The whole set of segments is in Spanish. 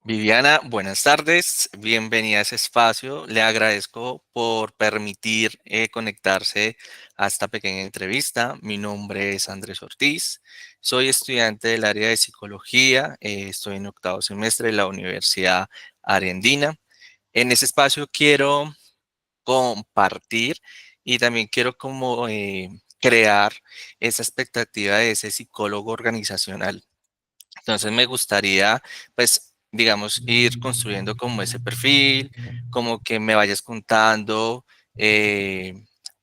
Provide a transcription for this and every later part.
Viviana, buenas tardes, bienvenida a ese espacio. Le agradezco por permitir conectarse a esta pequeña entrevista. Mi nombre es Andrés Ortiz, soy estudiante del área de psicología, estoy en octavo semestre de la Universidad Arandina. En ese espacio quiero compartir y también quiero como crear esa expectativa de ese psicólogo organizacional. Entonces me gustaría, pues, digamos, ir construyendo como ese perfil, como que me vayas contando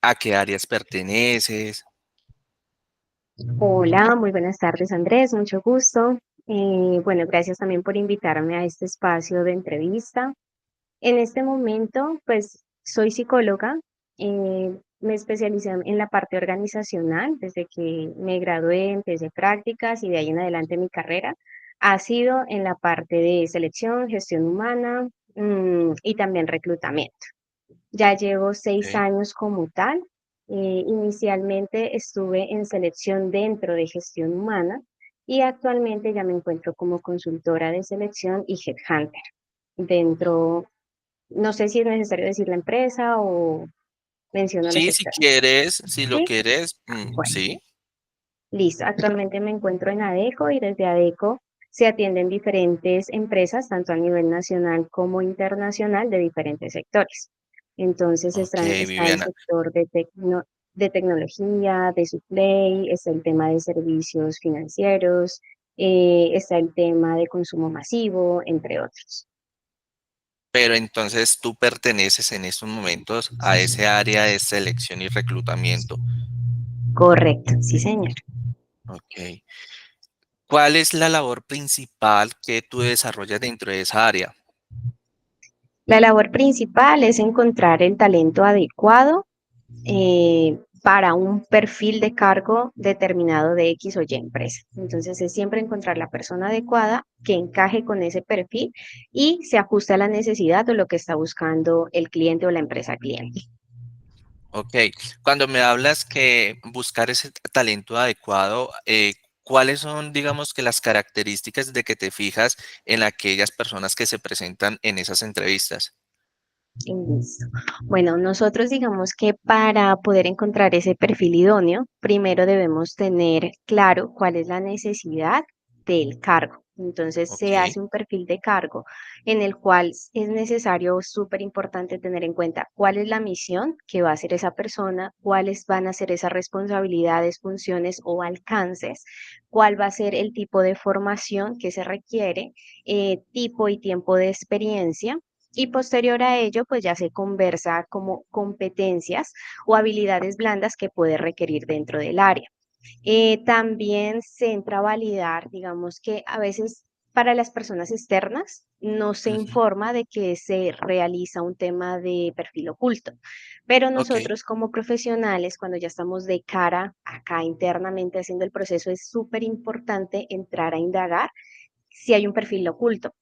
a qué áreas perteneces. Hola, muy buenas tardes Andrés, mucho gusto. Bueno, gracias también por invitarme a este espacio de entrevista. En este momento, pues soy psicóloga, me especialicé en la parte organizacional desde que me gradué, empecé prácticas y de ahí en adelante mi carrera ha sido en la parte de selección, gestión humana, y también reclutamiento. Ya llevo seis Ok. años como tal. Inicialmente estuve en selección dentro de gestión humana y actualmente ya me encuentro como consultora de selección y headhunter. Dentro, no sé si es necesario decir la empresa o menciono los Sí, si sectores. quieres, si lo Sí, quieres, bueno, sí. listo. Actualmente me encuentro en ADECO y desde ADECO se atienden diferentes empresas, tanto a nivel nacional como internacional, de diferentes sectores. Entonces Ok, está el Viviana. sector de tecnología, de supply, está el tema de servicios financieros, está el tema de consumo masivo, entre otros. Pero entonces tú perteneces en estos momentos a ese área de selección y reclutamiento. Correcto, sí, señor. Ok. ¿Cuál es la labor principal que tú desarrollas dentro de esa área? La labor principal es encontrar el talento adecuado para un perfil de cargo determinado de X o Y empresa. Entonces es siempre encontrar la persona adecuada que encaje con ese perfil y se ajuste a la necesidad o lo que está buscando el cliente o la empresa cliente. Ok, cuando me hablas que buscar ese talento adecuado, ¿cuáles son, digamos, que las características de que te fijas en aquellas personas que se presentan en esas entrevistas? Listo. Bueno, nosotros digamos que para poder encontrar ese perfil idóneo, primero debemos tener claro cuál es la necesidad del cargo. Entonces se Ok, hace un perfil de cargo en el cual es necesario, súper importante tener en cuenta cuál es la misión que va a hacer esa persona, cuáles van a ser esas responsabilidades, funciones o alcances, cuál va a ser el tipo de formación que se requiere, tipo y tiempo de experiencia y posterior a ello, pues ya se conversa como competencias o habilidades blandas que puede requerir dentro del área. También se entra a validar, digamos que a veces para las personas externas no se ujú, informa de que se realiza un tema de perfil oculto, pero ok, nosotros como profesionales, cuando ya estamos de cara acá internamente haciendo el proceso, es súper importante entrar a indagar si hay un perfil oculto,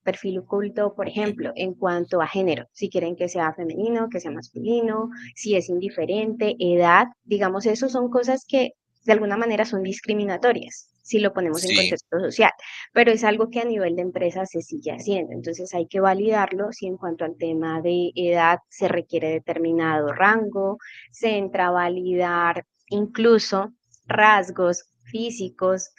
por ok, ejemplo, en cuanto a género, si quieren que sea femenino, que sea masculino, si es indiferente, edad, digamos, eso son cosas que de alguna manera son discriminatorias, si lo ponemos en sí. contexto social, pero es algo que a nivel de empresa se sigue haciendo, entonces hay que validarlo si en cuanto al tema de edad se requiere determinado rango, se entra a validar incluso rasgos físicos,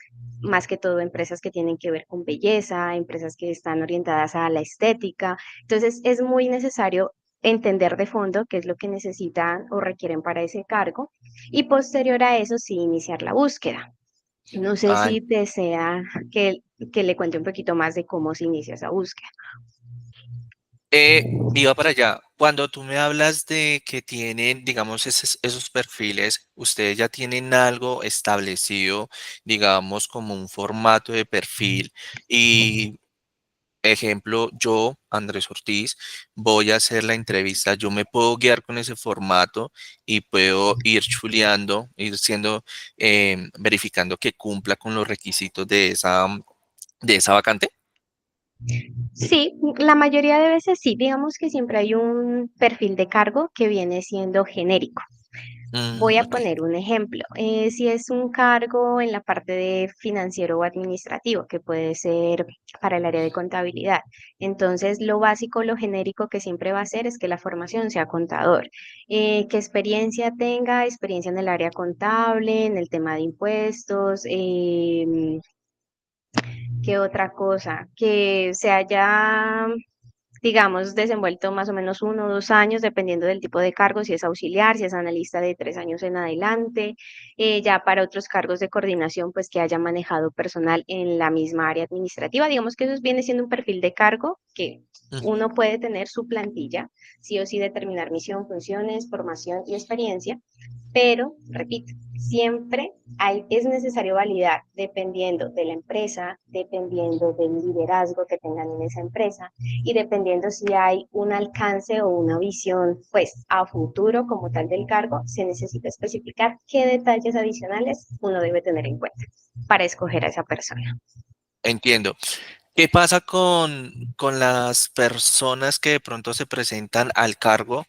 más que todo empresas que tienen que ver con belleza, empresas que están orientadas a la estética. Entonces, es muy necesario entender de fondo qué es lo que necesitan o requieren para ese cargo y posterior a eso sí iniciar la búsqueda. No sé Ah, si desea que le cuente un poquito más de cómo se inicia esa búsqueda. iba para allá. Cuando tú me hablas de que tienen, digamos, esos perfiles, ustedes ya tienen algo establecido, digamos, como un formato de perfil y ejemplo, yo, Andrés Ortiz, voy a hacer la entrevista. Yo me puedo guiar con ese formato y puedo ir chuleando, ir siendo, verificando que cumpla con los requisitos de esa vacante. Sí, la mayoría de veces sí, digamos que siempre hay un perfil de cargo que viene siendo genérico. Voy a Ok. poner un ejemplo. Si es un cargo en la parte de financiero o administrativo, que puede ser para el área de contabilidad. Entonces, lo básico, lo genérico que siempre va a ser es que la formación sea contador. Que experiencia tenga, experiencia en el área contable, en el tema de impuestos, ¿qué otra cosa? Que se haya, digamos, desenvuelto más o menos 1 o 2 años, dependiendo del tipo de cargo, si es auxiliar, si es analista de 3 años en adelante. Ya para otros cargos de coordinación, pues que haya manejado personal en la misma área administrativa. Digamos que eso viene siendo un perfil de cargo que uno puede tener su plantilla, sí o sí determinar misión, funciones, formación y experiencia, pero, repito, siempre es necesario validar dependiendo de la empresa, dependiendo del liderazgo que tengan en esa empresa y dependiendo si hay un alcance o una visión, pues a futuro como tal del cargo, se necesita especificar qué detalles adicionales uno debe tener en cuenta para escoger a esa persona. Entiendo. ¿Qué pasa con las personas que de pronto se presentan al cargo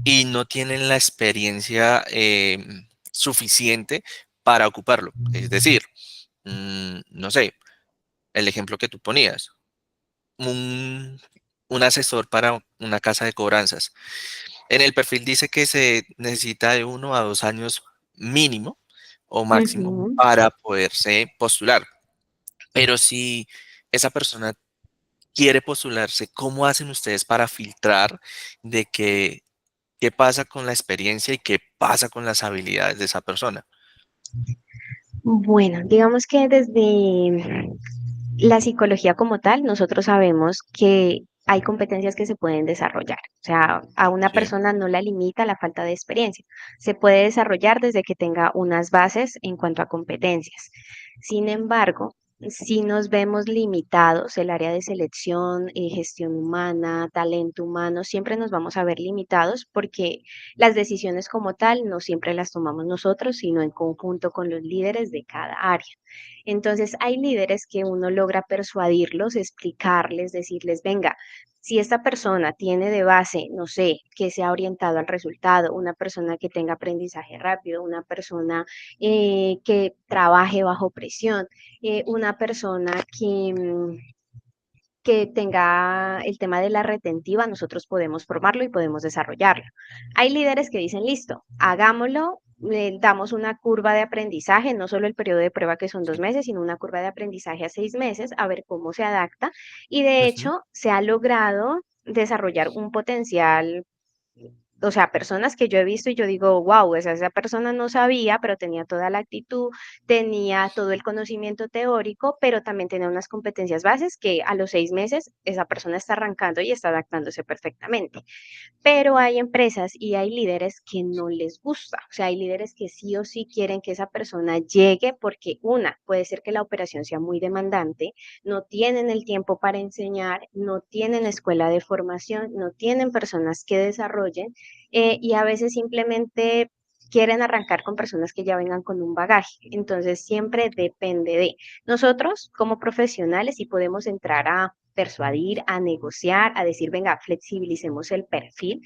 y no tienen la experiencia suficiente para ocuparlo? Es decir, no sé, el ejemplo que tú ponías, un, un asesor para una casa de cobranzas. En el perfil dice que se necesita de 1 a 2 años mínimo o máximo Ujú. para poderse postular. Pero si esa persona quiere postularse, ¿cómo hacen ustedes para filtrar de qué pasa con la experiencia y qué pasa con las habilidades de esa persona? Bueno, digamos que desde la psicología como tal, nosotros sabemos que hay competencias que se pueden desarrollar. O sea, a una Sí. persona no la limita la falta de experiencia. Se puede desarrollar desde que tenga unas bases en cuanto a competencias. Sin embargo, si nos vemos limitados, el área de selección, gestión humana, talento humano, siempre nos vamos a ver limitados porque las decisiones como tal no siempre las tomamos nosotros, sino en conjunto con los líderes de cada área. Entonces, hay líderes que uno logra persuadirlos, explicarles, decirles, venga, si esta persona tiene de base, no sé, que sea orientado al resultado, una persona que tenga aprendizaje rápido, una persona que trabaje bajo presión, una persona que tenga el tema de la retentiva, nosotros podemos formarlo y podemos desarrollarlo. Hay líderes que dicen, listo, hagámoslo, le damos una curva de aprendizaje, no solo el periodo de prueba que son 2 meses, sino una curva de aprendizaje a 6 meses, a ver cómo se adapta. Y de Ujú. hecho, se ha logrado desarrollar un potencial, o sea, personas que yo he visto y yo digo, wow, esa persona no sabía, pero tenía toda la actitud, tenía todo el conocimiento teórico, pero también tenía unas competencias bases que a los 6 meses esa persona está arrancando y está adaptándose perfectamente. Pero hay empresas y hay líderes que no les gusta, o sea, hay líderes que sí o sí quieren que esa persona llegue porque una, puede ser que la operación sea muy demandante, no tienen el tiempo para enseñar, no tienen escuela de formación, no tienen personas que desarrollen y a veces simplemente quieren arrancar con personas que ya vengan con un bagaje. Entonces, siempre depende de nosotros como profesionales y podemos entrar a persuadir, a negociar, a decir, venga, flexibilicemos el perfil,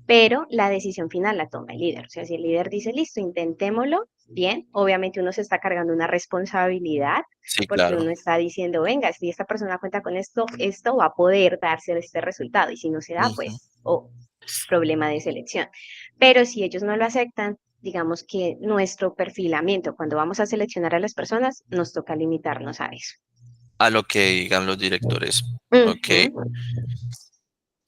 pero la decisión final la toma el líder. O sea, si el líder dice, listo, intentémoslo, bien, obviamente uno se está cargando una responsabilidad Sí, porque claro. uno está diciendo, venga, si esta persona cuenta con esto, esto va a poder darse este resultado y si no se da, Ujú. pues, problema de selección. Pero si ellos no lo aceptan, digamos que nuestro perfilamiento, cuando vamos a seleccionar a las personas, nos toca limitarnos a eso. A lo que digan los directores. Ok. Ujú.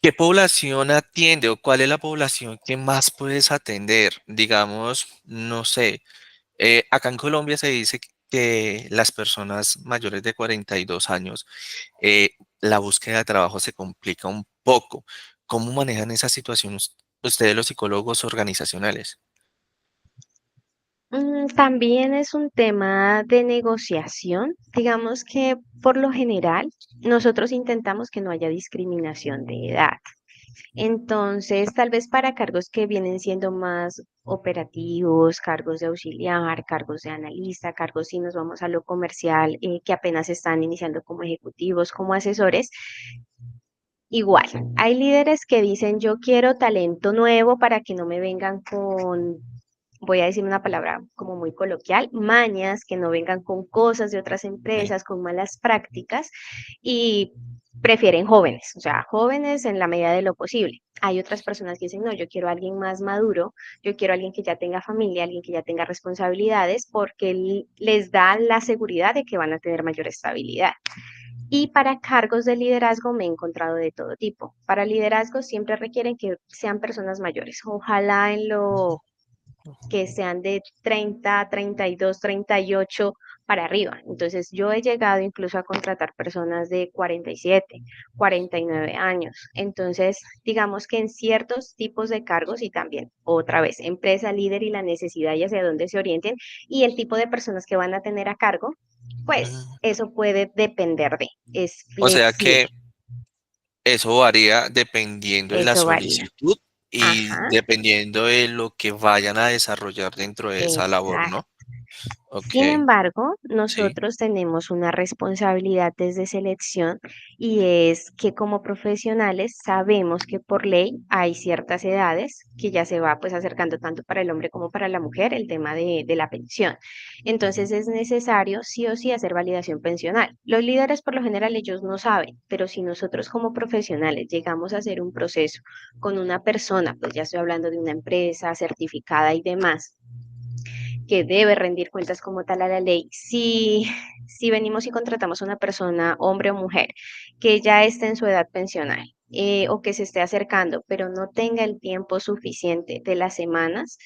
¿Qué población atiende o cuál es la población que más puedes atender? Digamos, no sé, acá en Colombia se dice que las personas mayores de 42 años, la búsqueda de trabajo se complica un poco. ¿Cómo manejan esa situación ustedes los psicólogos organizacionales? También es un tema de negociación. Digamos que por lo general nosotros intentamos que no haya discriminación de edad. Entonces, tal vez para cargos que vienen siendo más operativos, cargos de auxiliar, cargos de analista, cargos si nos vamos a lo comercial, que apenas están iniciando como ejecutivos, como asesores, igual. Hay líderes que dicen, yo quiero talento nuevo para que no me vengan con voy a decir una palabra como muy coloquial, mañas, que no vengan con cosas de otras Sí. empresas, con malas prácticas y prefieren jóvenes, o sea, jóvenes en la medida de lo posible. Hay otras personas que dicen, no, yo quiero a alguien más maduro, yo quiero a alguien que ya tenga familia, alguien que ya tenga responsabilidades, porque les da la seguridad de que van a tener mayor estabilidad. Y para cargos de liderazgo me he encontrado de todo tipo. Para liderazgo siempre requieren que sean personas mayores. Ojalá en lo que sean de 30, 32, 38 para arriba. Entonces, yo he llegado incluso a contratar personas de 47, 49 años. Entonces, digamos que en ciertos tipos de cargos y también, otra vez, empresa líder y la necesidad y hacia dónde se orienten y el tipo de personas que van a tener a cargo, pues Mm. eso puede depender de, es O sea flexible, que eso varía dependiendo de la eso varía. solicitud y Ajá, dependiendo de lo que vayan a desarrollar dentro de esa labor, exacto. ¿no? Ok, Sin embargo, sí. nosotros tenemos una responsabilidad desde selección y es que como profesionales sabemos que por ley hay ciertas edades que ya se va pues acercando tanto para el hombre como para la mujer el tema de la pensión. Ujú. Entonces es necesario sí o sí hacer validación pensional. Los líderes por lo general ellos no saben, pero si nosotros como profesionales llegamos a hacer un proceso con una persona, pues ya estoy hablando de una empresa certificada y demás, que debe rendir cuentas como tal a la ley. Si venimos y contratamos a una persona, hombre o mujer, que ya esté en su edad pensional o que se esté acercando, pero no tenga el tiempo suficiente de las semanas,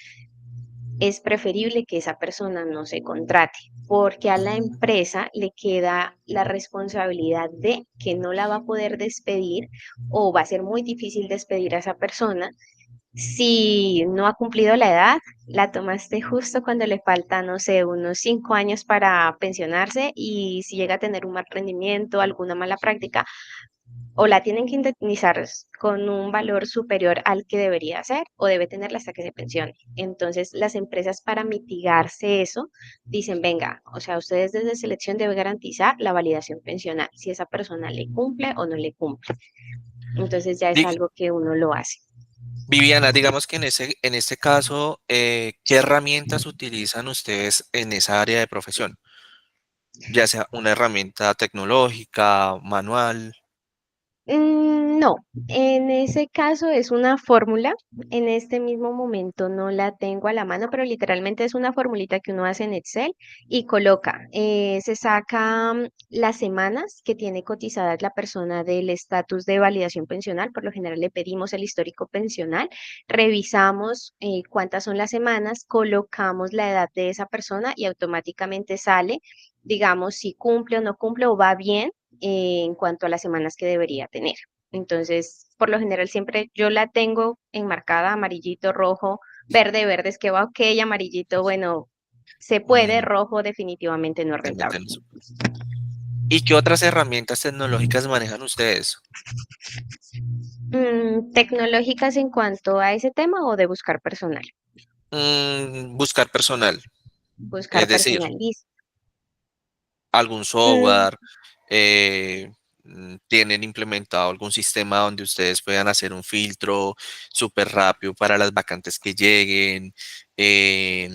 es preferible que esa persona no se contrate, porque a la Mm. empresa le queda la responsabilidad de que no la va a poder despedir o va a ser muy difícil despedir a esa persona si no ha cumplido la edad, la tomaste justo cuando le falta, no sé, unos 5 años para pensionarse y si llega a tener un mal rendimiento, alguna mala práctica, o la tienen que indemnizar con un valor superior al que debería ser o debe tenerla hasta que se pensione. Entonces, las empresas para mitigarse eso dicen, venga, o sea, ustedes desde selección deben garantizar la validación pensional, si esa persona le cumple o no le cumple. Entonces ya es Dig- algo que uno lo hace. Viviana, digamos que en este caso, ¿qué herramientas utilizan ustedes en esa área de profesión? Ya sea una herramienta tecnológica, manual. No, en ese caso es una fórmula. En este mismo momento no la tengo a la mano, pero literalmente es una formulita que uno hace en Excel y coloca, se saca las semanas que tiene cotizadas la persona del estatus de validación pensional. Por lo general le pedimos el histórico pensional, revisamos cuántas son las semanas, colocamos la edad de esa persona y automáticamente sale, digamos, si cumple o no cumple o va bien en cuanto a las semanas que debería tener. Entonces, por lo general siempre yo la tengo enmarcada amarillito, rojo, verde, verde es que va ok, amarillito, bueno, se puede, Mm, rojo definitivamente no es realmente rentable. no sé. ¿Y qué otras herramientas tecnológicas manejan ustedes? ¿Tecnológicas en cuanto a ese tema o de buscar personal? Buscar personal, es Buscar decir, personal, listo. algún Mm, software, tienen implementado algún sistema donde ustedes puedan hacer un filtro súper rápido para las vacantes que lleguen, eh,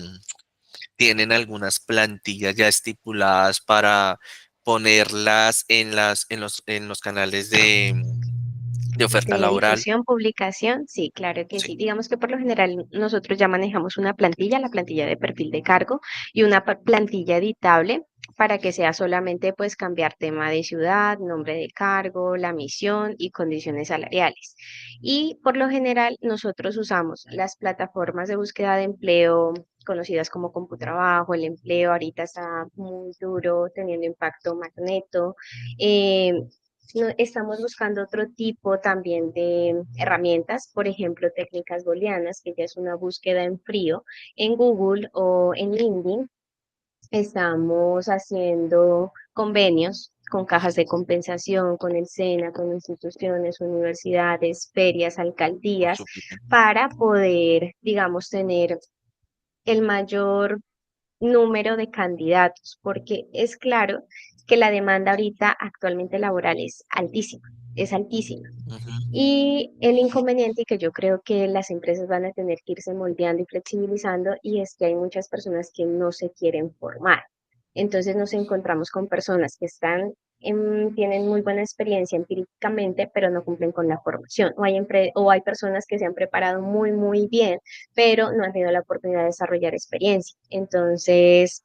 tienen algunas plantillas ya estipuladas para ponerlas en los canales de oferta De laboral. difusión, publicación, sí, claro que Sí. sí. Digamos que por lo general nosotros ya manejamos una plantilla, la plantilla de perfil de cargo y una plantilla editable para que sea solamente pues cambiar tema de ciudad, nombre de cargo, la misión y condiciones salariales. Y por lo general nosotros usamos las plataformas de búsqueda de empleo conocidas como Computrabajo, el empleo ahorita está muy duro, teniendo impacto Magneto. eh, no, estamos buscando otro tipo también de herramientas, por ejemplo, técnicas booleanas, que ya es una búsqueda en frío en Google o en LinkedIn. Estamos haciendo convenios con cajas de compensación, con el SENA, con instituciones, universidades, ferias, alcaldías, Súper bien. para poder, digamos, tener el mayor número de candidatos, porque es claro que la demanda ahorita actualmente laboral es altísima. es altísima. ujú, Y el inconveniente que yo creo que las empresas van a tener que irse moldeando y flexibilizando y es que hay muchas personas que no se quieren formar. Entonces nos encontramos con personas que tienen muy buena experiencia empíricamente, pero no cumplen con la formación. O hay personas que se han preparado muy, muy bien, pero no han tenido la oportunidad de desarrollar experiencia. Entonces,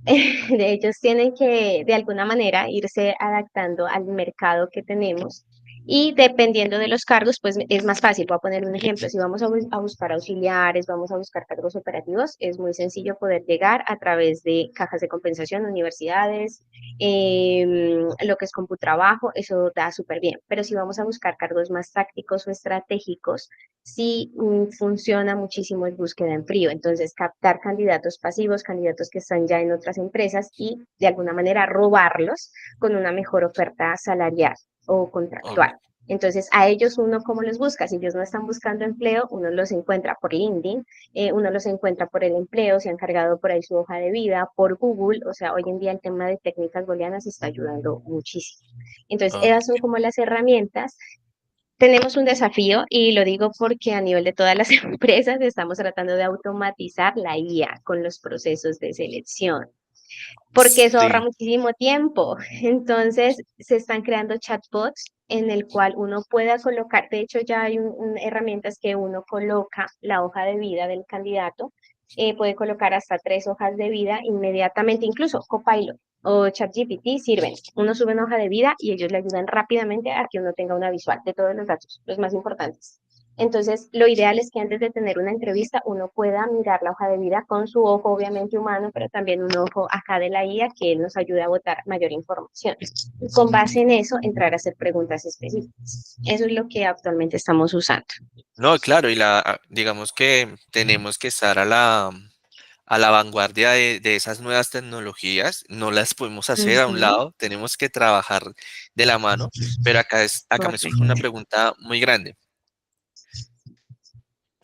de ellos tienen que, de alguna manera, irse adaptando al mercado que tenemos y dependiendo de los cargos, pues es más fácil. Voy a poner un ejemplo. Si vamos a buscar auxiliares, vamos a buscar cargos operativos, es muy sencillo poder llegar a través de cajas de compensación, universidades, lo que es computrabajo, eso da súper bien. Pero si vamos a buscar cargos más tácticos o estratégicos, sí funciona muchísimo el búsqueda en frío. Entonces, captar candidatos pasivos, candidatos que están ya en otras empresas y de alguna manera robarlos con una mejor oferta salarial o ok, contractual. Entonces, a ellos uno cómo los busca. Si ellos no están buscando empleo, uno los encuentra por LinkedIn, uno los encuentra por el empleo, se han cargado por ahí su hoja de vida, por Google. O sea, hoy en día el tema de técnicas booleanas está ayudando muchísimo. Entonces, esas ok. son como las herramientas. Tenemos un desafío y lo digo porque a nivel de todas las empresas estamos tratando de automatizar la IA con los procesos de selección, porque eso ahorra Sí, muchísimo tiempo. Entonces, se están creando chatbots en el cual uno pueda colocar, de hecho ya hay herramientas que uno coloca la hoja de vida del candidato, puede colocar hasta 3 hojas de vida inmediatamente, incluso Copilot o ChatGPT sirven. Uno sube una hoja de vida y ellos le ayudan rápidamente a que uno tenga una visual de todos los datos, los más importantes. Entonces, lo ideal es que antes de tener una entrevista uno pueda mirar la hoja de vida con su ojo, obviamente humano, pero también un ojo acá de la IA que nos ayude a botar mayor información. Y con base en eso, entrar a hacer preguntas específicas. Eso es lo que actualmente estamos usando. no, claro, digamos que tenemos que estar a la vanguardia de esas nuevas tecnologías, no las podemos hacer a un Ujú, lado, tenemos que trabajar de la mano, pero acá me surge una correcto. pregunta muy grande.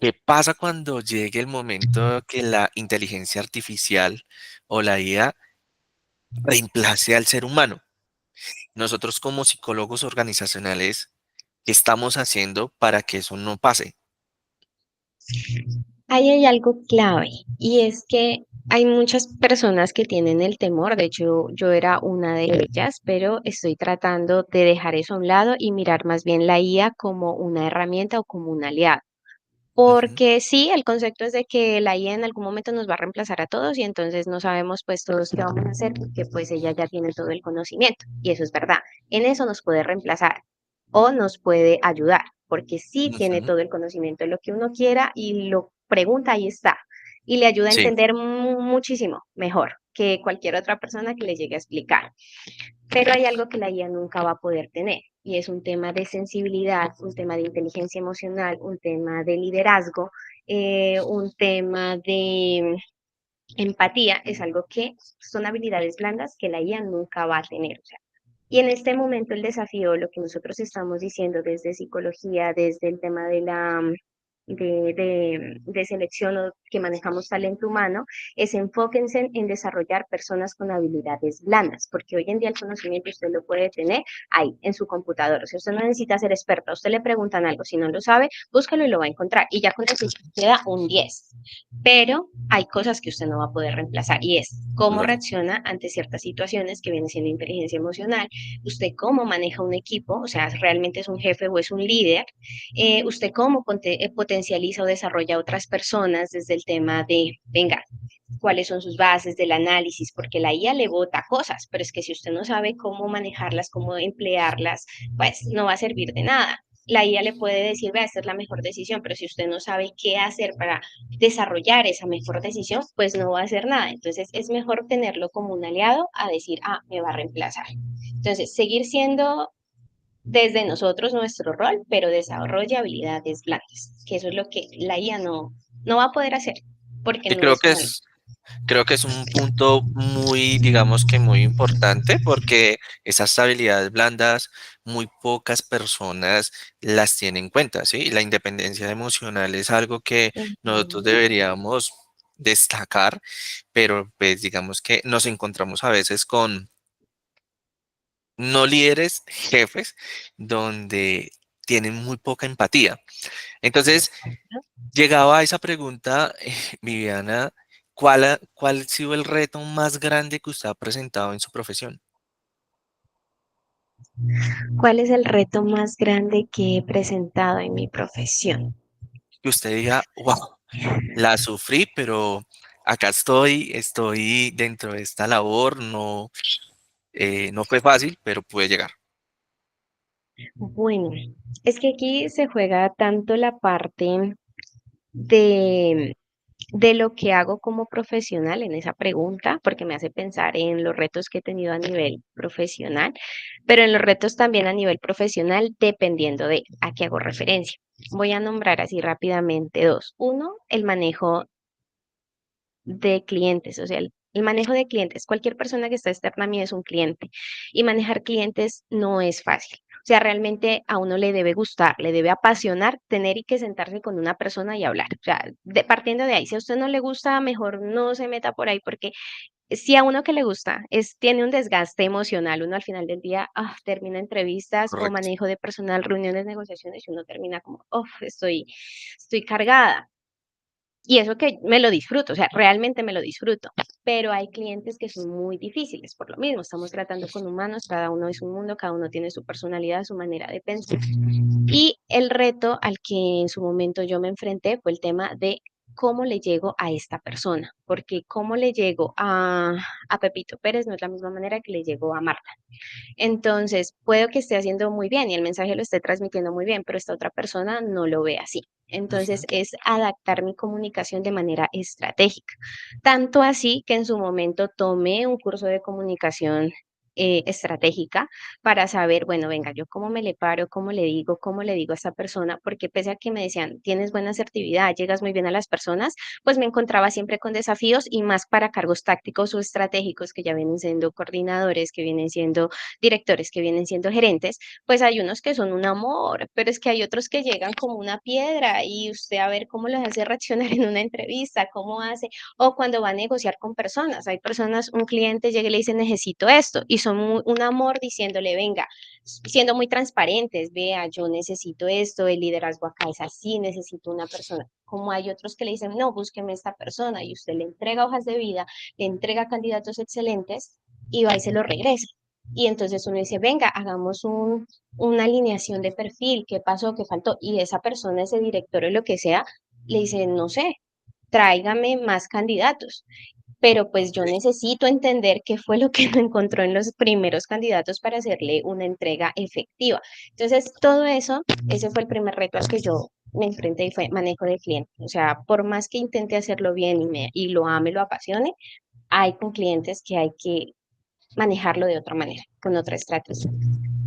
¿Qué pasa cuando llegue el momento que la inteligencia artificial o la IA reemplace al ser humano? Nosotros como psicólogos organizacionales, ¿qué estamos haciendo para que eso no pase? Ahí hay algo clave y es que hay muchas personas que tienen el temor, de hecho yo era una de ellas, pero estoy tratando de dejar eso a un lado y mirar más bien la IA como una herramienta o como un aliado. Ujú, Porque sí, el concepto es de que la IA en algún momento nos va a reemplazar a todos y entonces no sabemos pues todos qué vamos a hacer porque pues ella ya tiene todo el conocimiento y eso es verdad. En eso nos puede reemplazar o nos puede ayudar porque sí tiene ujú. todo el conocimiento de lo que uno quiera y lo pregunta, ahí está. Y le ayuda a Sí, entender muchísimo mejor que cualquier otra persona que le llegue a explicar. Pero hay algo que la IA nunca va a poder tener y es un tema de sensibilidad, un tema de inteligencia emocional, un tema de liderazgo, un tema de empatía. Es algo que son habilidades blandas que la IA nunca va a tener. O sea, y en este momento el desafío, lo que nosotros estamos diciendo desde psicología, desde el tema de de selección o que manejamos talento humano, es enfóquense en desarrollar personas con habilidades blandas, porque hoy en día el conocimiento usted lo puede tener ahí, en su computador. O sea, usted no necesita ser experto, a usted le preguntan algo, si no lo sabe, búscalo y lo va a encontrar. Y ya con eso queda un 10. Pero hay cosas que usted no va a poder reemplazar y es cómo claro. reacciona ante ciertas situaciones que viene siendo inteligencia emocional, usted cómo maneja un equipo, o sea, realmente es un jefe o es un líder, usted cómo potencializa o desarrolla a otras personas desde el tema de, venga, cuáles son sus bases del análisis, porque la IA le bota cosas, pero es que si usted no sabe cómo manejarlas, cómo emplearlas, pues no va a servir de nada. La IA le puede decir, vea, esta es la mejor decisión, pero si usted no sabe qué hacer para desarrollar esa mejor decisión, pues no va a hacer nada. Entonces es mejor tenerlo como un aliado a decir, ah, me va a reemplazar. Entonces, seguir siendo desde nosotros nuestro rol, pero desarrolla habilidades blandas, que eso es lo que la IA no va a poder hacer, porque Y no es humano. creo que es un punto muy, digamos que muy importante porque esas habilidades blandas muy pocas personas las tienen en cuenta, ¿sí? La independencia emocional es algo que nosotros Ujú. deberíamos destacar, pero pues digamos que nos encontramos a veces no líderes, jefes, donde tienen muy poca empatía. Entonces, llegaba a esa pregunta, Viviana, ¿cuál ha sido el reto más grande que usted ha presentado en su profesión? ¿Cuál es el reto más grande que he presentado en mi profesión? Que usted diga, wow, la sufrí, pero acá estoy dentro de esta labor, no, no fue fácil, pero pude llegar. Bueno, es que aquí se juega tanto la parte de, de lo que hago como profesional en esa pregunta, porque me hace pensar en los retos que he tenido a nivel profesional, pero en los retos también a nivel profesional, dependiendo de a qué hago referencia. Voy a nombrar así rápidamente dos. Uno, el manejo de clientes, o sea, el manejo de clientes. Cualquier persona que está externa a mí es un cliente y manejar clientes no es fácil. O sea, realmente a uno le debe gustar, le debe apasionar tener y que sentarse con una persona y hablar. O sea, partiendo de ahí, si a usted no le gusta, mejor no se meta por ahí porque si a uno que le gusta tiene un desgaste emocional, uno al final del día termina entrevistas o Correcto. manejo de personal, reuniones, negociaciones y uno termina como, estoy cargada. Y eso que me lo disfruto, o sea, realmente me lo disfruto, pero hay clientes que son muy difíciles, por lo mismo, estamos tratando con humanos, cada uno es un mundo, cada uno tiene su personalidad, su manera de pensar. Y el reto al que en su momento yo me enfrenté fue el tema de cómo le llego a esta persona, porque cómo le llego a Pepito Pérez no es la misma manera que le llego a Marta. Entonces, puedo que esté haciendo muy bien y el mensaje lo esté transmitiendo muy bien, pero esta otra persona no lo ve así. Entonces, Ujú. es adaptar mi comunicación de manera estratégica. Tanto así que en su momento tomé un curso de comunicación estratégica para saber, bueno, venga, yo cómo me le paro, cómo le digo a esta persona, porque pese a que me decían, tienes buena asertividad, llegas muy bien a las personas, pues me encontraba siempre con desafíos y más para cargos tácticos o estratégicos que ya vienen siendo coordinadores, que vienen siendo directores que vienen siendo gerentes, pues hay unos que son un amor, pero es que hay otros que llegan como una piedra y usted a ver cómo les hace reaccionar en una entrevista, cómo hace, o cuando va a negociar con personas. Hay personas, un cliente llega y le dice, necesito esto, y son un amor diciéndole, venga, siendo muy transparentes, vea, yo necesito esto, el liderazgo acá es así, necesito una persona. Como hay otros que le dicen, no, búsqueme esta persona, y usted le entrega hojas de vida, le entrega candidatos excelentes, y va y se lo regresa. Y entonces uno dice, venga, hagamos una alineación de perfil, qué pasó, qué faltó. Y esa persona, ese director o lo que sea, le dice, no sé, tráigame más candidatos. Pero pues yo Ok. necesito entender qué fue lo que no encontró en los primeros candidatos para hacerle una entrega efectiva. Entonces, todo eso, ese fue el primer reto al que yo me enfrenté y fue manejo de cliente. O sea, por más que intente hacerlo bien y lo ame, lo apasione, hay con clientes que hay que manejarlo de otra manera, con otra estrategia.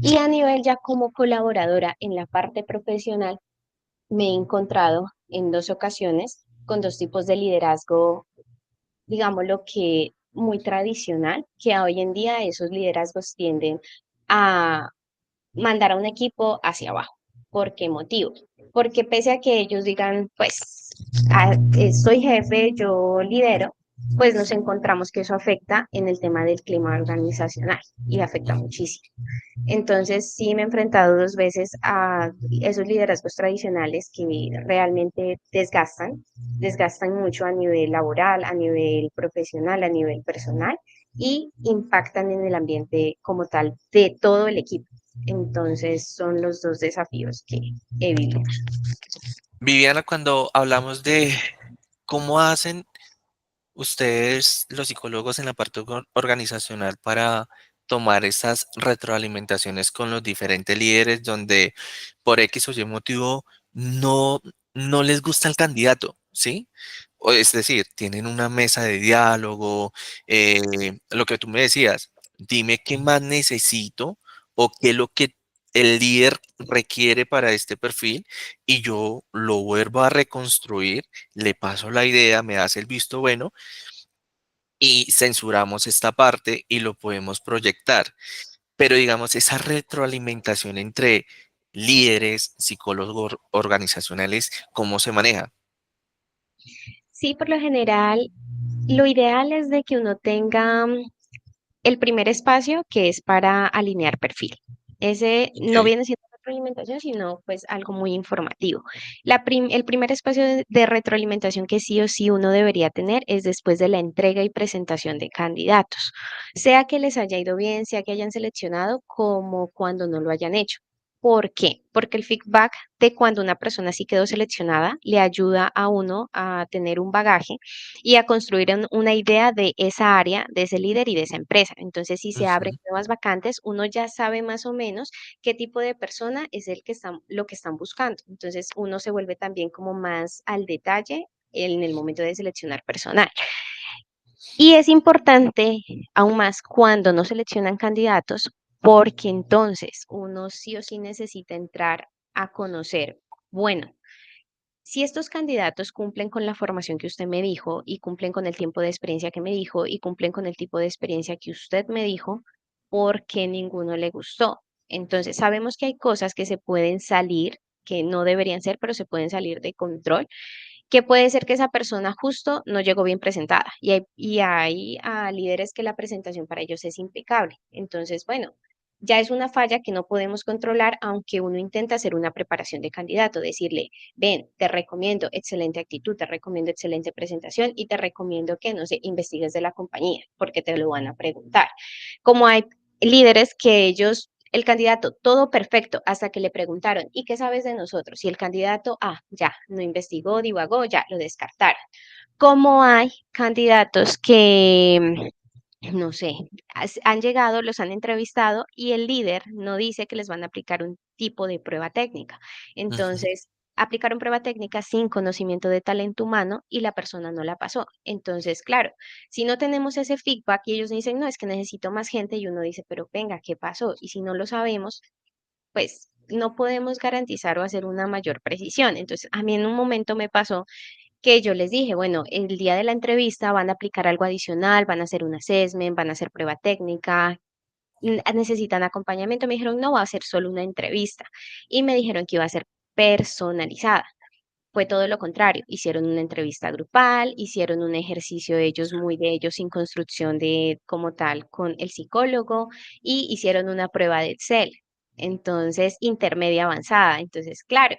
Y a nivel ya como colaboradora en la parte profesional, me he encontrado en dos ocasiones con dos tipos de liderazgo, digamos lo que muy tradicional, que hoy en día esos liderazgos tienden a mandar a un equipo hacia abajo. ¿Por qué motivo? Porque pese a que ellos digan, pues, soy jefe, yo lidero, pues nos encontramos que eso afecta en el tema del clima organizacional y afecta muchísimo. Entonces, sí me he enfrentado dos veces a esos liderazgos tradicionales que realmente desgastan mucho a nivel laboral, a nivel profesional, a nivel personal y impactan en el ambiente como tal de todo el equipo. Entonces, son los dos desafíos que he vivido. Viviana, cuando hablamos de cómo hacen ustedes, los psicólogos, en la parte organizacional para tomar esas retroalimentaciones con los diferentes líderes donde por X o Y motivo no, no les gusta el candidato, ¿sí? O es decir, tienen una mesa de diálogo, lo que tú me decías, dime qué más necesito o qué es lo que el líder requiere para este perfil y yo lo vuelvo a reconstruir, le paso la idea, me hace el visto bueno y censuramos esta parte y lo podemos proyectar. Pero digamos, esa retroalimentación entre líderes, psicólogos organizacionales, ¿cómo se maneja? Sí, por lo general, lo ideal es de que uno tenga El primer espacio que es para alinear perfil. Ese no Ok. viene siendo retroalimentación, sino pues algo muy informativo. El primer espacio de retroalimentación que sí o sí uno debería tener es después de la entrega y presentación de candidatos, sea que les haya ido bien, sea que hayan seleccionado, como cuando no lo hayan hecho. ¿Por qué? Porque el feedback de cuando una persona sí quedó seleccionada le ayuda a uno a tener un bagaje y a construir una idea de esa área, de ese líder y de esa empresa. Entonces, si se abren Ujú. nuevas vacantes, uno ya sabe más o menos qué tipo de persona es lo que están buscando. Entonces, uno se vuelve también como más al detalle en el momento de seleccionar personal. Y es importante aún más cuando no seleccionan candidatos, porque entonces uno sí o sí necesita entrar a conocer, bueno, si estos candidatos cumplen con la formación que usted me dijo y cumplen con el tiempo de experiencia que me dijo y cumplen con el tipo de experiencia que usted me dijo, ¿por qué ninguno le gustó? Entonces, sabemos que hay cosas que se pueden salir, que no deberían ser, pero se pueden salir de control, que puede ser que esa persona justo no llegó bien presentada y hay líderes que la presentación para ellos es impecable. Entonces, bueno, ya es una falla que no podemos controlar, aunque uno intenta hacer una preparación de candidato, decirle, ven, te recomiendo excelente actitud, te recomiendo excelente presentación y te recomiendo que, no sé, investigues de la compañía, porque te lo van a preguntar. Como hay líderes que ellos, el candidato, todo perfecto, hasta que le preguntaron, ¿y qué sabes de nosotros? Y el candidato, ya, no investigó, divagó, ya, lo descartaron. Como hay candidatos que no sé, han llegado, los han entrevistado y el líder no dice que les van a aplicar un tipo de prueba técnica. Ujú. Entonces, aplicaron prueba técnica sin conocimiento de talento humano y la persona no la pasó. Entonces, claro, si no tenemos ese feedback y ellos dicen, no, es que necesito más gente y uno dice, pero venga, ¿qué pasó? Y si no lo sabemos, pues no podemos garantizar o hacer una mayor precisión. Entonces, a mí en un momento me pasó que yo les dije, bueno, el día de la entrevista van a aplicar algo adicional, van a hacer un assessment, van a hacer prueba técnica, necesitan acompañamiento. Me dijeron, no va a ser solo una entrevista. Y me dijeron que iba a ser personalizada. Fue todo lo contrario. Hicieron una entrevista grupal, hicieron un ejercicio ellos muy de ellos sin construcción de como tal con el psicólogo y hicieron una prueba de Excel. Entonces, intermedia avanzada. Entonces, claro,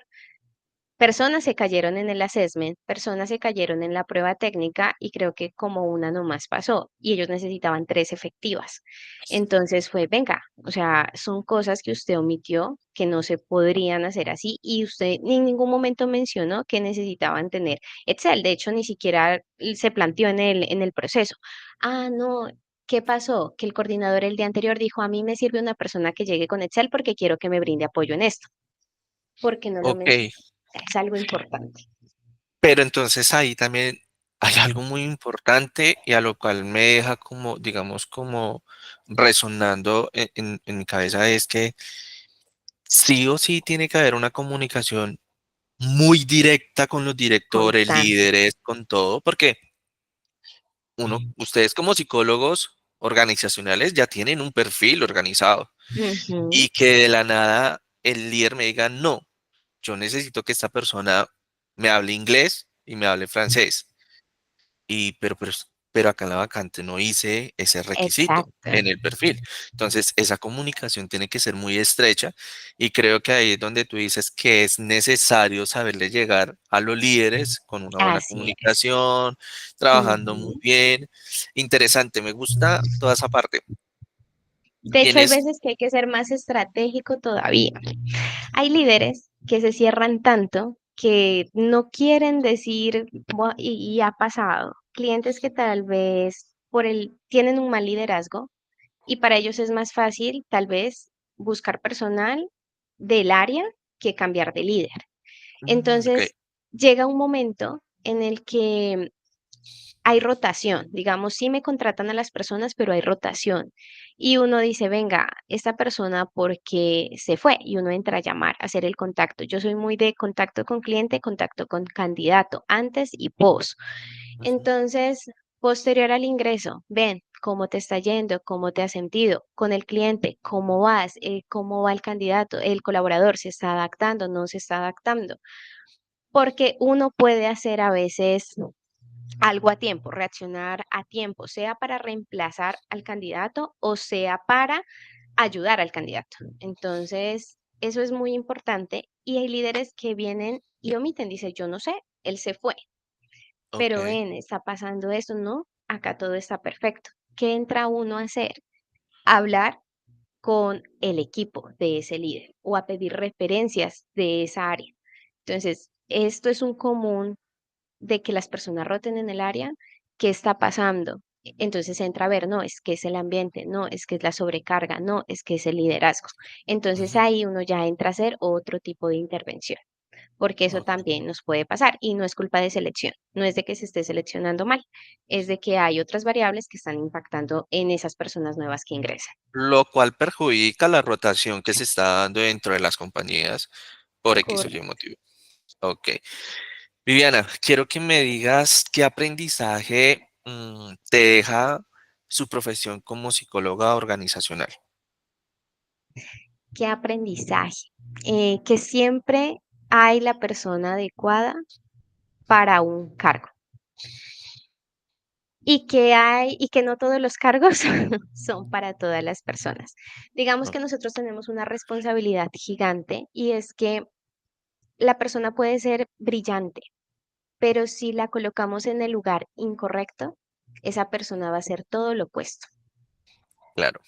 personas se cayeron en el assessment, personas se cayeron en la prueba técnica y creo que como una nomás pasó y ellos necesitaban tres efectivas. Entonces fue, venga, o sea, son cosas que usted omitió que no se podrían hacer así y usted en ningún momento mencionó que necesitaban tener Excel. De hecho, ni siquiera se planteó en el proceso. No. ¿Qué pasó? Que el coordinador el día anterior dijo, a mí me sirve una persona que llegue con Excel porque quiero que me brinde apoyo en esto, porque no lo Ok, mencionó. Es algo importante. pero entonces ahí también hay algo muy importante y a lo cual me deja como, digamos, como resonando en mi cabeza es que sí o sí tiene que haber una comunicación muy directa con los directores, Constante. líderes, con todo, porque ustedes como psicólogos organizacionales ya tienen un perfil organizado Ujú. y que de la nada el líder me diga, no, yo necesito que esta persona me hable inglés y me hable francés. Pero acá en la vacante no hice ese requisito Exacto. en el perfil. Entonces, esa comunicación tiene que ser muy estrecha y creo que ahí es donde tú dices que es necesario saberle llegar a los líderes con una buena Así es. comunicación, trabajando muy Ujú. bien. Interesante, me gusta toda esa parte. De hecho, hay Tienes, veces que hay que ser más estratégico todavía. Hay líderes que se cierran tanto que no quieren decir, y ha pasado, clientes que tal vez tienen un mal liderazgo y para ellos es más fácil tal vez buscar personal del área que cambiar de líder. ok, Entonces, llega un momento en el que hay rotación, digamos, sí me contratan a las personas, pero hay rotación. Y uno dice, venga, esta persona porque se fue y uno entra a llamar, a hacer el contacto. Yo soy muy de contacto con cliente, contacto con candidato, antes y post. ujú, Entonces, posterior al ingreso, ven cómo te está yendo, cómo te has sentido con el cliente, cómo vas, cómo va el candidato, el colaborador, se está adaptando, no se está adaptando. Porque uno puede hacer a veces algo a tiempo, reaccionar a tiempo, sea para reemplazar al candidato o sea para ayudar al candidato. Entonces, eso es muy importante y hay líderes que vienen y omiten, dice, yo no sé, él se fue, pero Ok. ven, está pasando esto, ¿no? Acá todo está perfecto. ¿Qué entra uno a hacer? Hablar con el equipo de ese líder o a pedir referencias de esa área. Entonces, esto es un común de que las personas roten en el área, ¿qué está pasando? Entonces entra a ver, no, es que es el ambiente, no, es que es la sobrecarga, no, es que es el liderazgo. Entonces Ujú. ahí uno ya entra a hacer otro tipo de intervención, porque eso Ok. también nos puede pasar y no es culpa de selección, no es de que se esté seleccionando mal, es de que hay otras variables que están impactando en esas personas nuevas que ingresan. Lo cual perjudica la rotación que se está dando dentro de las compañías por X o Y Correcto. motivo. Ok. Viviana, quiero que me digas qué aprendizaje te deja su profesión como psicóloga organizacional. ¿Qué aprendizaje? Que siempre hay la persona adecuada para un cargo. Y que no todos los cargos son para todas las personas. Digamos Ok, que nosotros tenemos una responsabilidad gigante y es que la persona puede ser brillante, pero si la colocamos en el lugar incorrecto, esa persona va a hacer todo lo opuesto. claro.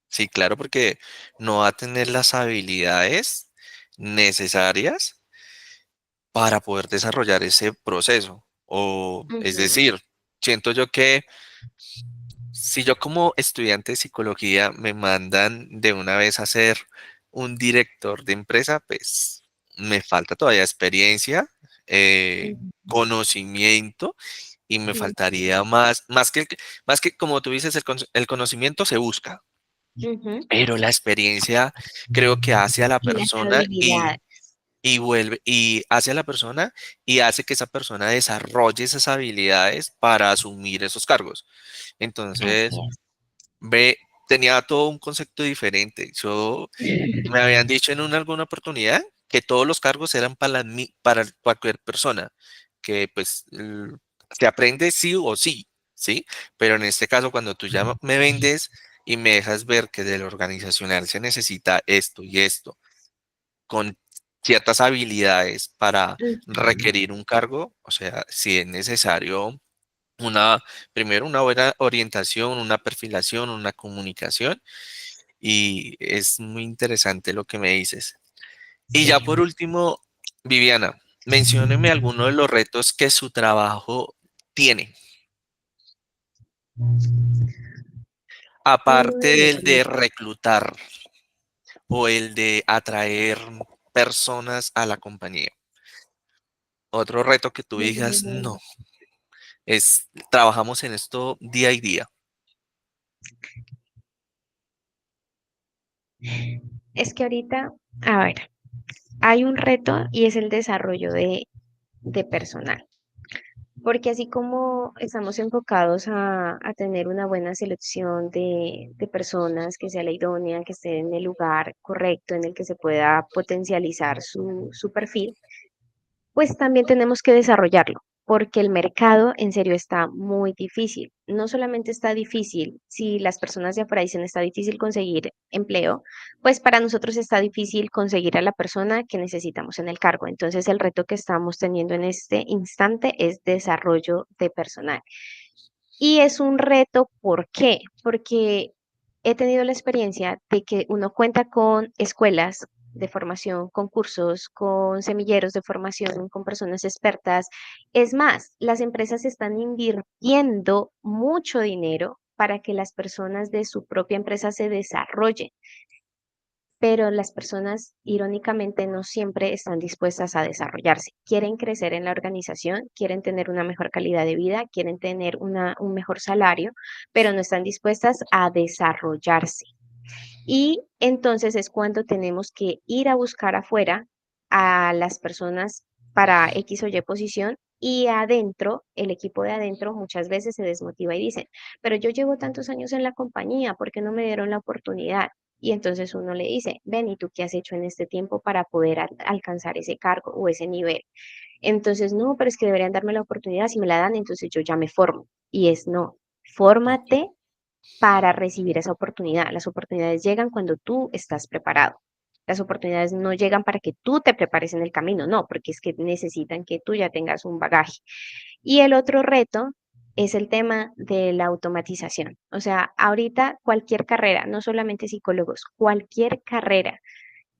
Sí, claro, porque no va a tener las habilidades necesarias para poder desarrollar ese proceso. O, es Ujú, decir, siento yo que si yo como estudiante de psicología me mandan de una vez a ser un director de empresa, pues me falta todavía experiencia, conocimiento y me ujú, faltaría más que como tú dices, el conocimiento se busca, ujú. pero la experiencia creo que hace a la Y las persona habilidades. y vuelve y hace a la persona y hace que esa persona desarrolle esas habilidades para asumir esos cargos. Así Entonces, es. ve, tenía todo un concepto diferente. Yo me habían dicho en alguna oportunidad que todos los cargos eran para cualquier persona, que pues se aprende sí o sí, ¿sí? Pero en este caso, cuando tú ya me vendes y me dejas ver que del organizacional se necesita esto y esto, con ciertas habilidades para Ujú. requerir un cargo, o sea, si es necesario una, primero una buena orientación, una perfilación, una comunicación, y es muy interesante lo que me dices. Y ya Sí. por último, Viviana, mencióneme algunos de los retos que su trabajo tiene, Uno aparte de los del de reclutar o el de atraer personas a la compañía. Otro reto que tú digas, no, Mm, trabajamos en esto día y día. es que ahorita, a ver, hay un reto y es el desarrollo de personal. Porque así como estamos enfocados a tener una buena selección de personas que sea la idónea, que esté en el lugar correcto, en el que se pueda potencializar su perfil, pues también tenemos que desarrollarlo, porque el mercado en serio está muy difícil. No solamente está difícil, si las personas de afuera dicen está difícil conseguir empleo, pues para nosotros está difícil conseguir a la persona que necesitamos en el cargo. Entonces el reto que estamos teniendo en este instante es desarrollo de personal. Y es un reto, ¿por qué? Porque he tenido la experiencia de que uno cuenta con escuelas de formación, con cursos, con semilleros de formación, con personas expertas. Es más, las empresas están invirtiendo mucho dinero para que las personas de su propia empresa se desarrollen, pero las personas irónicamente no siempre están dispuestas a desarrollarse. Quieren crecer en la organización, quieren tener una mejor calidad de vida, quieren tener un mejor salario, pero no están dispuestas a desarrollarse. Y entonces es cuando tenemos que ir a buscar afuera a las personas para X o Y posición. Y adentro, el equipo de adentro muchas veces se desmotiva y dicen, pero yo llevo tantos años en la compañía, ¿por qué no me dieron la oportunidad? Y entonces uno le dice, ven, ¿y tú qué has hecho en este tiempo para poder alcanzar ese cargo o ese nivel? Entonces, no, pero es que deberían darme la oportunidad, si me la dan, entonces yo ya me formo. Y es no, Ok. fórmate para recibir esa oportunidad. Las oportunidades llegan cuando tú estás preparado. Las oportunidades no llegan para que tú te prepares en el camino, no, porque es que necesitan que tú ya tengas un bagaje. Y el otro reto es el tema de la automatización. O sea, ahorita cualquier carrera, no solamente psicólogos, cualquier carrera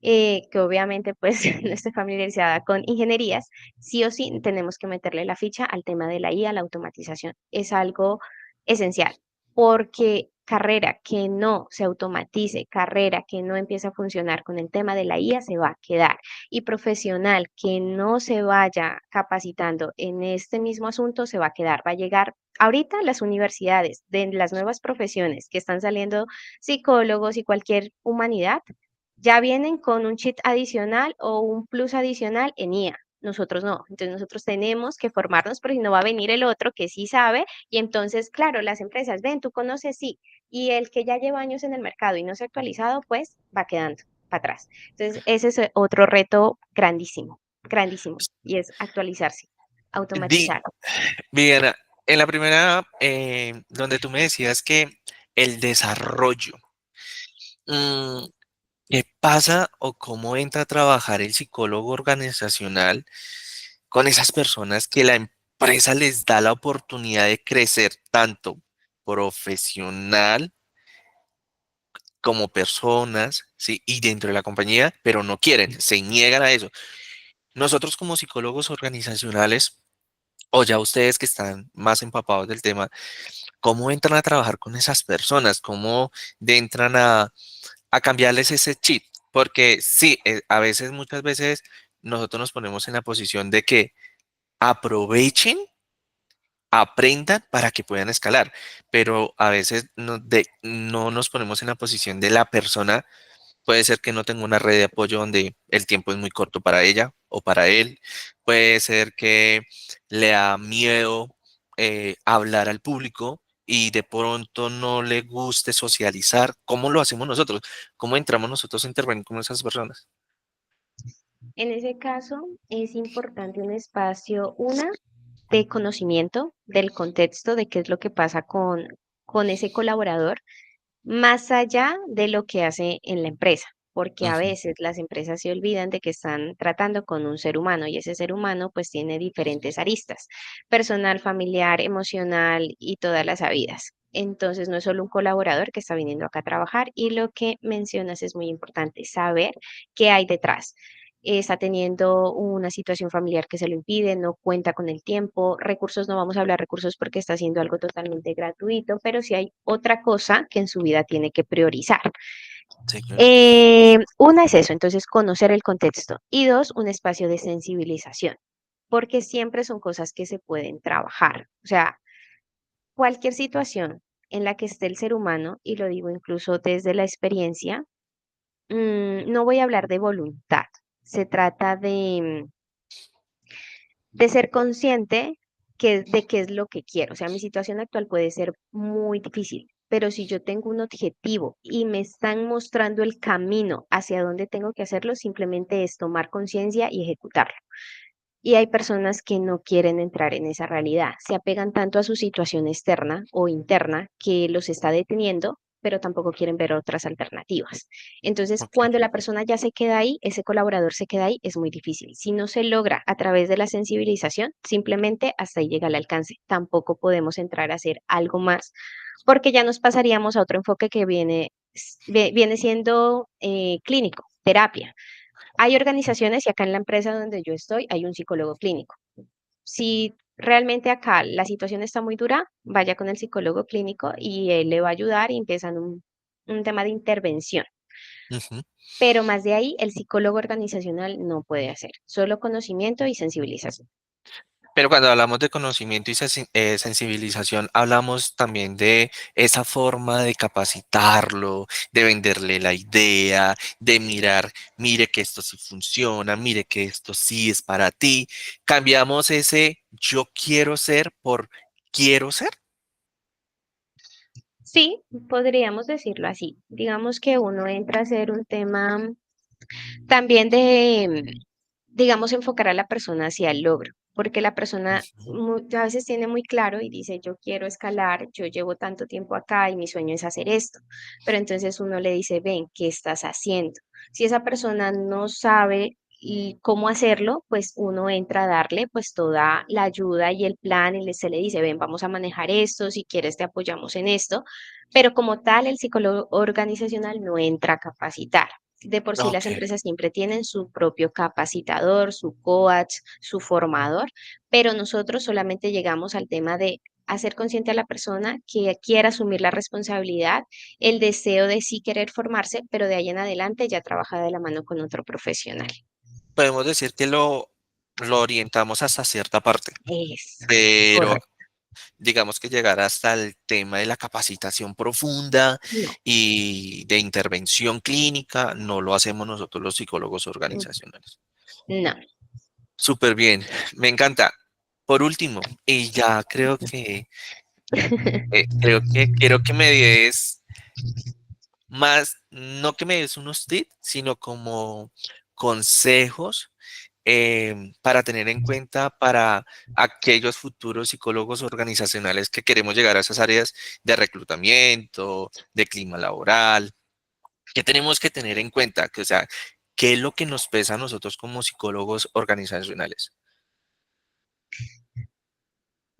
que obviamente pues no esté familiarizada con ingenierías, sí o sí tenemos que meterle la ficha al tema de la IA, la automatización. Es algo esencial, porque carrera que no se automatice, carrera que no empiece a funcionar con el tema de la IA se va a quedar. Y profesional que no se vaya capacitando en este mismo asunto se va a quedar, va a llegar. Ahorita las universidades de las nuevas profesiones que están saliendo, psicólogos y cualquier humanidad, ya vienen con un cheat adicional o un plus adicional en IA. Nosotros no. Entonces nosotros tenemos que formarnos porque si no va a venir el otro que sí sabe y entonces, claro, las empresas, ven, tú conoces, sí, y el que ya lleva años en el mercado y no se ha actualizado, pues va quedando para atrás. Entonces ese es otro reto grandísimo, grandísimo, y es actualizarse, Di, automatizar. Viviana, en la primera, donde tú me decías que el desarrollo, mm, ¿qué pasa o cómo entra a trabajar el psicólogo organizacional con esas personas que la empresa les da la oportunidad de crecer tanto profesional como personas, ¿sí? Y dentro de la compañía, pero no quieren, se niegan a eso? Nosotros como psicólogos organizacionales, o ya ustedes que están más empapados del tema, ¿cómo entran a trabajar con esas personas? ¿Cómo entran a cambiarles ese chip? Porque sí, a veces, muchas veces, nosotros nos ponemos en la posición de que aprovechen, aprendan para que puedan escalar, pero a veces no nos ponemos en la posición de la persona. Puede ser que no tenga una red de apoyo donde el tiempo es muy corto para ella o para él. Puede ser que le da miedo hablar al público y de pronto no le guste socializar. ¿Cómo lo hacemos nosotros? ¿Cómo entramos nosotros a intervenir con esas personas? En ese caso, es importante un espacio, una, de conocimiento del contexto de qué es lo que pasa con ese colaborador, más allá de lo que hace en la empresa, porque a Ujú. veces las empresas se olvidan de que están tratando con un ser humano y ese ser humano pues tiene diferentes aristas, personal, familiar, emocional y todas las habidas. Entonces no es solo un colaborador que está viniendo acá a trabajar y lo que mencionas es muy importante, saber qué hay detrás. Está teniendo una situación familiar que se lo impide, no cuenta con el tiempo, recursos, no vamos a hablar recursos porque está haciendo algo totalmente gratuito, pero sí hay otra cosa que en su vida tiene que priorizar. Sí, claro. Una es eso, entonces conocer el contexto y dos, un espacio de sensibilización, porque siempre son cosas que se pueden trabajar. O sea, cualquier situación en la que esté el ser humano, y lo digo incluso desde la experiencia, no voy a hablar de voluntad, se trata de ser consciente de qué es lo que quiero. O sea, mi situación actual puede ser muy difícil, pero si yo tengo un objetivo y me están mostrando el camino hacia dónde tengo que hacerlo, simplemente es tomar conciencia y ejecutarlo. Y hay personas que no quieren entrar en esa realidad, se apegan tanto a su situación externa o interna que los está deteniendo, pero tampoco quieren ver otras alternativas. Entonces, Ok. cuando la persona ya se queda ahí, ese colaborador se queda ahí, es muy difícil. Si no se logra a través de la sensibilización, simplemente hasta ahí llega el alcance. Tampoco podemos entrar a hacer algo más, porque ya nos pasaríamos a otro enfoque que viene siendo clínico, terapia. Hay organizaciones y acá en la empresa donde yo estoy hay un psicólogo clínico. Si realmente acá la situación está muy dura, vaya con el psicólogo clínico y él le va a ayudar y empiezan un tema de intervención. Ujú. Pero más de ahí, el psicólogo organizacional no puede hacer, solo conocimiento y sensibilización. Pero cuando hablamos de conocimiento y sensibilización, hablamos también de esa forma de capacitarlo, de venderle la idea, de mirar, mire que esto sí funciona, mire que esto sí es para ti. Cambiamos ese yo quiero ser por quiero ser. Sí, podríamos decirlo así. Digamos que uno entra a hacer un tema también digamos, enfocar a la persona hacia el logro, porque la persona Ujú. a veces tiene muy claro y dice, yo quiero escalar, yo llevo tanto tiempo acá y mi sueño es hacer esto, pero entonces uno le dice, ven, ¿qué estás haciendo? Si esa persona no sabe y cómo hacerlo, pues uno entra a darle pues toda la ayuda y el plan y se le dice, ven, vamos a manejar esto, si quieres te apoyamos en esto, pero como tal el psicólogo organizacional no entra a capacitar. De por sí las Ok. empresas siempre tienen su propio capacitador, su coach, su formador, pero nosotros solamente llegamos al tema de hacer consciente a la persona que quiera asumir la responsabilidad, el deseo de sí querer formarse, pero de ahí en adelante ya trabaja de la mano con otro profesional. Podemos decir que lo orientamos hasta cierta parte, Es pero correcto. digamos que llegar hasta el tema de la capacitación profunda No, y de intervención clínica, no lo hacemos nosotros los psicólogos organizacionales. no. Súper bien, me encanta. Por último, y ya creo que quiero que me des más, no que me des unos tips, sino como consejos para tener en cuenta para aquellos futuros psicólogos organizacionales que queremos llegar a esas áreas de reclutamiento, de clima laboral. ¿Qué tenemos que tener en cuenta? Que, o sea, ¿qué es lo que nos pesa a nosotros como psicólogos organizacionales?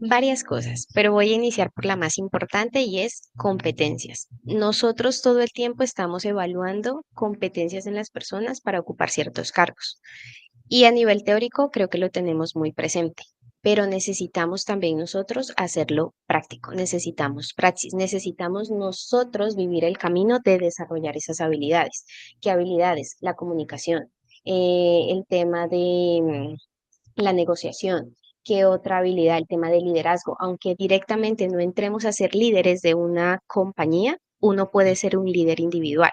Varias cosas, pero voy a iniciar por la más importante y es competencias. Nosotros todo el tiempo estamos evaluando competencias en las personas para ocupar ciertos cargos. Y a nivel teórico creo que lo tenemos muy presente, pero necesitamos también nosotros hacerlo práctico, necesitamos praxis, necesitamos nosotros vivir el camino de desarrollar esas habilidades. ¿Qué habilidades? La comunicación, el tema de la negociación. ¿Qué otra habilidad? El tema del liderazgo. Aunque directamente no entremos a ser líderes de una compañía, uno puede ser un líder individual.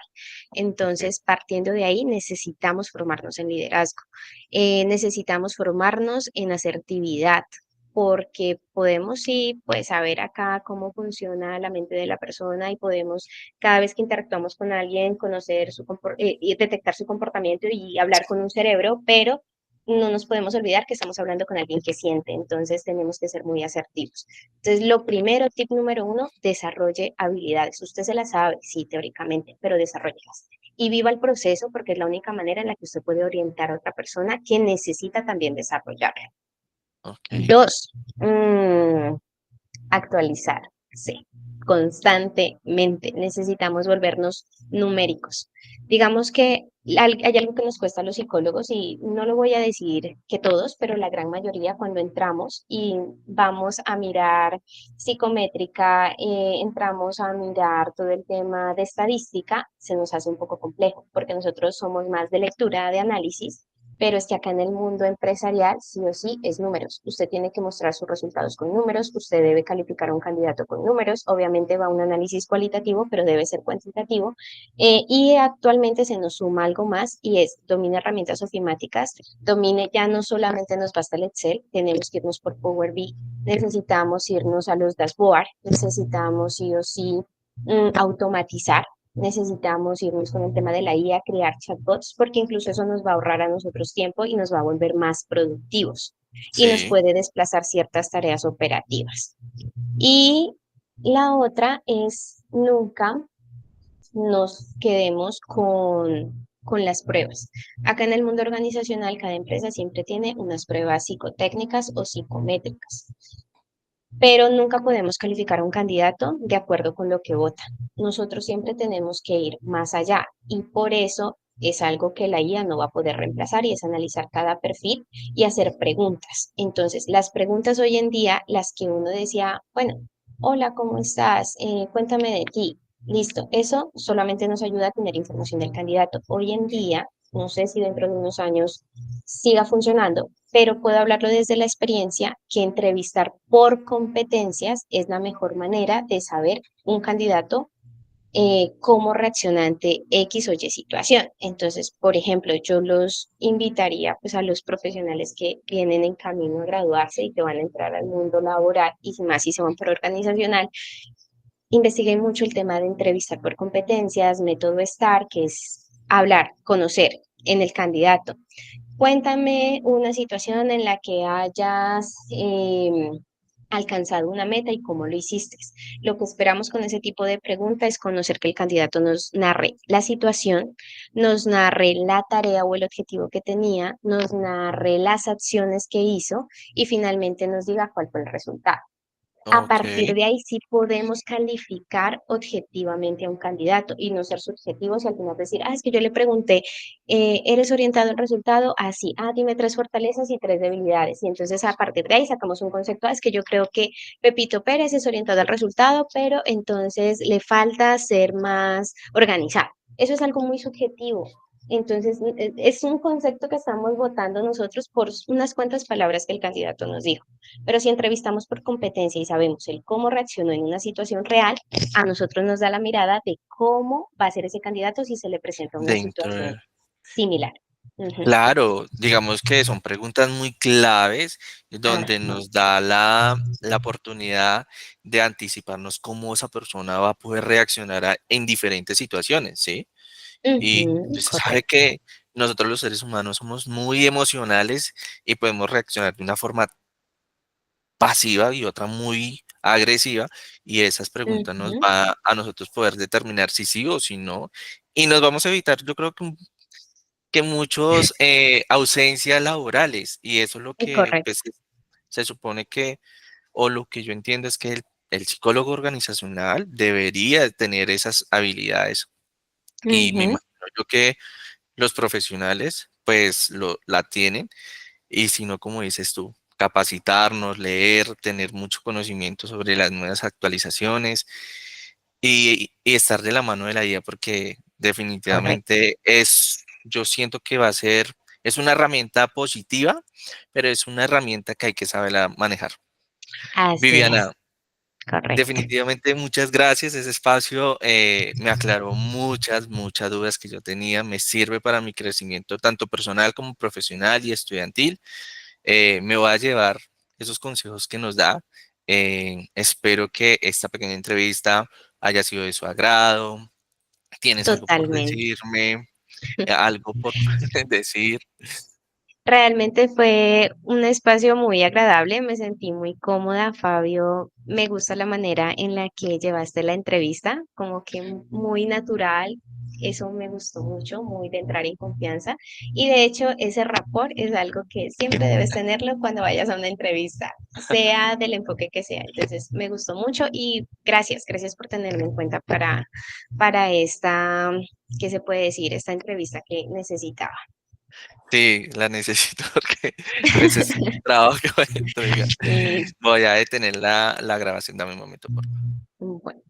Ok. Entonces, partiendo de ahí, necesitamos formarnos en liderazgo. Necesitamos formarnos en asertividad, porque podemos sí, pues saber acá cómo funciona la mente de la persona y podemos cada vez que interactuamos con alguien conocer y detectar su comportamiento y hablar con un cerebro, pero no nos podemos olvidar que estamos hablando con alguien que siente, entonces tenemos que ser muy asertivos. Entonces, lo primero, tip número uno, desarrolle habilidades. Usted se las sabe, sí, teóricamente, pero desarrollelas. Y viva el proceso porque es la única manera en la que usted puede orientar a otra persona que necesita también desarrollarlo. Ok. Dos, actualizar, sí, constantemente. Necesitamos volvernos numéricos. Digamos que hay algo que nos cuesta a los psicólogos y no lo voy a decir que todos, pero la gran mayoría cuando entramos y vamos a mirar psicométrica, entramos a mirar todo el tema de estadística, se nos hace un poco complejo porque nosotros somos más de lectura, de análisis, pero es que acá en el mundo empresarial, sí o sí, es números. Usted tiene que mostrar sus resultados con números, usted debe calificar a un candidato con números, obviamente va un análisis cualitativo, pero debe ser cuantitativo. Y actualmente se nos suma algo más y es domine herramientas ofimáticas, domine ya no solamente nos basta el Excel, tenemos que irnos por Power BI, necesitamos irnos a los dashboard, necesitamos sí o sí automatizar. Necesitamos irnos con el tema de la IA, crear chatbots, porque incluso eso nos va a ahorrar a nosotros tiempo y nos va a volver más productivos y nos Sí. puede desplazar ciertas tareas operativas. Y la otra es nunca nos quedemos con las pruebas. Acá en el mundo organizacional, cada empresa siempre tiene unas pruebas psicotécnicas o psicométricas, pero nunca podemos calificar a un candidato de acuerdo con lo que vota. Nosotros siempre tenemos que ir más allá y por eso es algo que la IA no va a poder reemplazar y es analizar cada perfil y hacer preguntas. Entonces, las preguntas hoy en día, las que uno decía, bueno, hola, ¿cómo estás? Cuéntame de ti. Listo, eso solamente nos ayuda a tener información del candidato. Hoy en día, no sé si dentro de unos años siga funcionando, pero puedo hablarlo desde la experiencia que entrevistar por competencias es la mejor manera de saber un candidato cómo reacciona ante X o Y situación. Entonces, por ejemplo, yo los invitaría pues a los profesionales que vienen en camino a graduarse y que van a entrar al mundo laboral y si más si se van por organizacional, investiguen mucho el tema de entrevistar por competencias, método STAR, que es hablar, conocer en el candidato Cuéntame una situación en la que hayas alcanzado una meta y cómo lo hiciste. Lo que esperamos con ese tipo de pregunta es conocer que el candidato nos narre la situación, nos narre la tarea o el objetivo que tenía, nos narre las acciones que hizo y finalmente nos diga cuál fue el resultado. A Ok, partir de ahí sí podemos calificar objetivamente a un candidato y no ser subjetivos y al final decir, es que yo le pregunté, ¿eres orientado al resultado? Así, dime tres fortalezas y tres debilidades. Y entonces a partir de ahí sacamos un concepto, es que yo creo que Pepito Pérez es orientado al resultado, pero entonces le falta ser más organizado. Eso es algo muy subjetivo. Entonces, es un concepto que estamos votando nosotros por unas cuantas palabras que el candidato nos dijo. Pero si entrevistamos por competencia y sabemos el cómo reaccionó en una situación real, a nosotros nos da la mirada de cómo va a ser ese candidato si se le presenta una dentro situación de... similar. Ujú. Claro, digamos que son preguntas muy claves donde Ajá. nos da la oportunidad de anticiparnos cómo esa persona va a poder reaccionar en diferentes situaciones, ¿sí? Y Ujú, pues, se sabe correcto. que nosotros los seres humanos somos muy emocionales y podemos reaccionar de una forma pasiva y otra muy agresiva, y esas preguntas nos Ujú, va a nosotros poder determinar si sí o si no, y nos vamos a evitar, yo creo que muchos ausencias laborales, y eso es lo que correcto. pues, se supone que, o lo que yo entiendo es que el psicólogo organizacional debería tener esas habilidades, y me Ujú, imagino yo que los profesionales pues la tienen. Y si no, como dices tú, capacitarnos, leer, tener mucho conocimiento sobre las nuevas actualizaciones y estar de la mano de la IA, porque correcto. definitivamente yo siento que va a ser, es una herramienta positiva, pero es una herramienta que hay que saberla manejar. Así es, Viviana, correcto. definitivamente muchas gracias. Ese espacio me aclaró muchas dudas que yo tenía. Me sirve para mi crecimiento tanto personal como profesional y estudiantil. Me voy a llevar esos consejos que nos da. Espero que esta pequeña entrevista haya sido de su agrado. ¿Tienes algo por Totalmente. decirme? ¿Algo por decir? Realmente fue un espacio muy agradable, me sentí muy cómoda, Fabio. Me gusta la manera en la que llevaste la entrevista, como que muy natural. Eso me gustó mucho, muy de entrar en confianza. Y de hecho, ese rapport es algo que siempre debes tenerlo cuando vayas a una entrevista, sea del enfoque que sea. Entonces, me gustó mucho y gracias por tenerme en cuenta para esta, ¿qué se puede decir? Esta entrevista que necesitaba. Sí, la necesito porque pues es un trabajo que voy a entregar. Listo. Voy a detener la grabación. Dame un momento, por favor. Bueno.